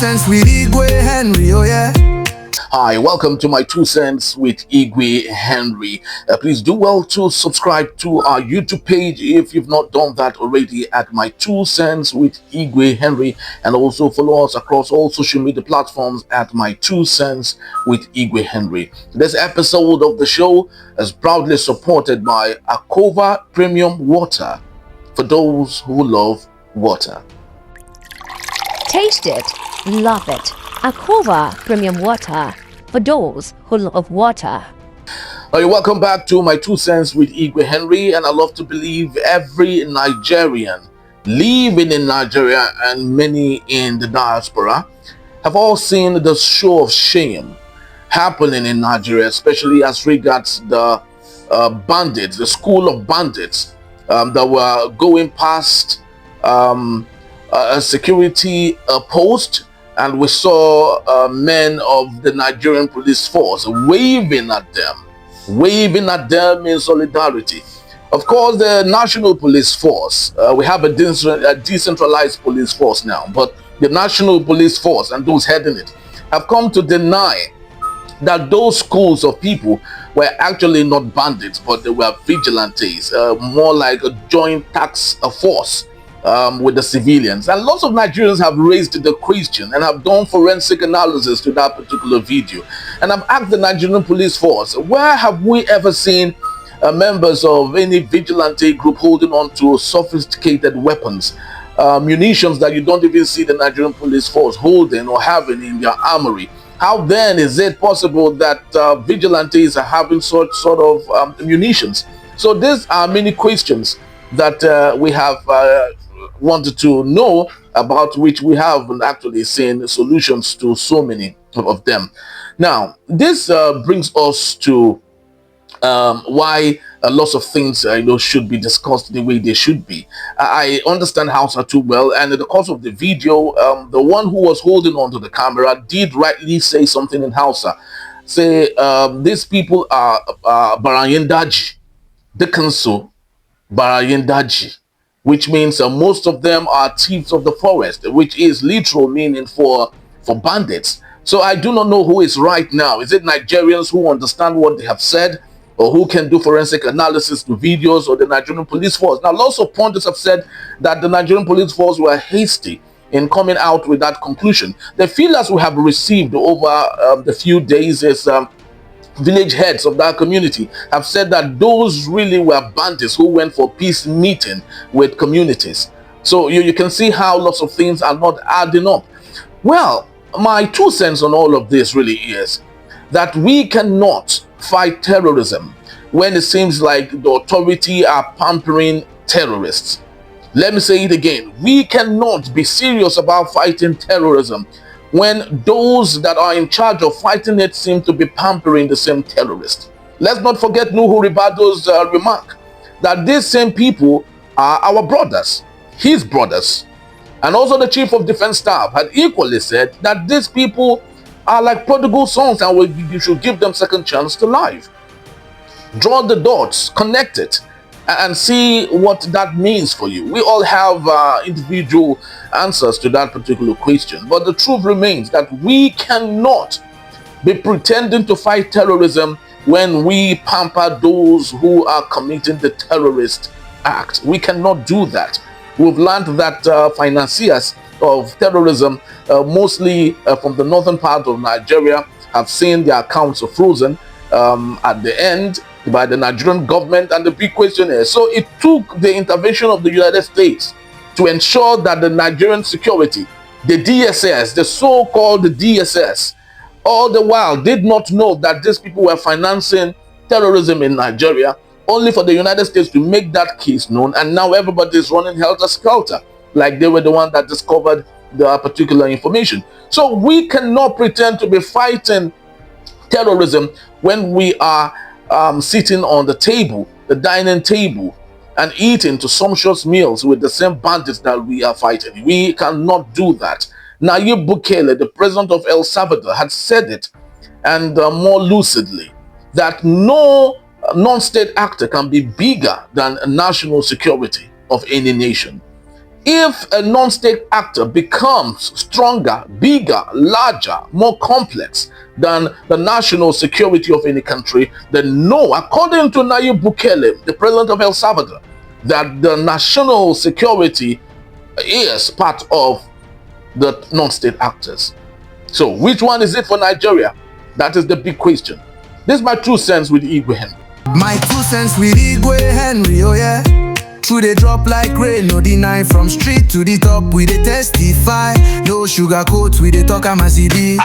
Cents with Igwe Henry, oh yeah. Hi, welcome to my 2 cents with Igwe Henry. Please do well to subscribe to our YouTube page if you've not done that already at my 2 cents with Igwe Henry, and also follow us across all social media platforms at my 2 cents with Igwe Henry. This episode of the show is proudly supported by Akova Premium Water for those who love water. Taste it, love it. Akova Premium Water for those who love water. Welcome back to my 2 cents with Igwe Henry, and I love to believe every Nigerian living in Nigeria and many in the diaspora have all seen the show of shame happening in Nigeria, especially as regards the bandits, the school of bandits that were going past a security post, and we saw men of the Nigerian police force waving at them in solidarity. Of course, the National Police Force, we have a decentralized police force now, but the National Police Force and those heading it have come to deny that those schools of people were actually not bandits, but they were vigilantes, more like a joint task force with the civilians. And lots of Nigerians have raised the question and have done forensic analysis to that particular video. And I've asked the Nigerian Police Force, where have we ever seen members of any vigilante group holding on to sophisticated weapons, munitions that you don't even see the Nigerian Police Force holding or having in their armory? How then is it possible that vigilantes are having such sort of munitions? So these are many questions that we have wanted to know about, which we have actually seen solutions to so many of them. Now, this brings us to why lots of things should be discussed the way they should be. I understand Hausa too well, and in the course of the video, the one who was holding onto the camera did rightly say something in Hausa. Say, these people are Barayin Daji, Dekanso Barayin Daji, which means most of them are thieves of the forest, which is literal meaning for bandits. So I do not know who is right now. Is it Nigerians who understand what they have said, or who can do forensic analysis to videos, or the Nigerian Police Force? Now, lots of pundits have said that the Nigerian Police Force were hasty in coming out with that conclusion. The feelers we have received over the few days is village heads of that community have said that those really were bandits who went for peace meeting with communities. So you can see how lots of things are not adding up. Well, my 2 cents on all of this really is that we cannot fight terrorism when it seems like the authority are pampering terrorists. Let me say it again. We cannot be serious about fighting terrorism when those that are in charge of fighting it seem to be pampering the same terrorists. Let's not forget Nuhu Ribado's remark that these same people are our brothers, his brothers. And also the Chief of Defense Staff had equally said that these people are like prodigal sons and you should give them second chance to life. Draw the dots, connect it, and see what that means for you. We all have individual answers to that particular question, but the truth remains that we cannot be pretending to fight terrorism when we pamper those who are committing the terrorist act. We cannot do that. We've learned that financiers of terrorism, mostly from the northern part of Nigeria, have seen their accounts frozen at the end by the Nigerian government. And the big question is, so it took the intervention of the United States to ensure that the Nigerian security, the DSS, the so-called DSS, all the while did not know that these people were financing terrorism in Nigeria, only for the United States to make that case known, and now everybody is running helter-skelter like they were the one that discovered the particular information. So we cannot pretend to be fighting terrorism when we are sitting on the table, the dining table, and eating to sumptuous meals with the same bandits that we are fighting. We cannot do that. Nayib Bukele, the president of El Salvador, had said it, and more lucidly, that no non-state actor can be bigger than national security of any nation. If a non-state actor becomes stronger, bigger, larger, more complex than the national security of any country, then no, according to Nayib Bukele, the president of El Salvador, that the national security is part of the non-state actors. So which one is it for Nigeria? That is the big question. This is my 2 cents with Igwe Henry. My 2 cents with Igwe Henry, oh yeah. True they drop like rain, no deny. From street to the top, we they testify. No sugar coat, we they talk, I'm a CD.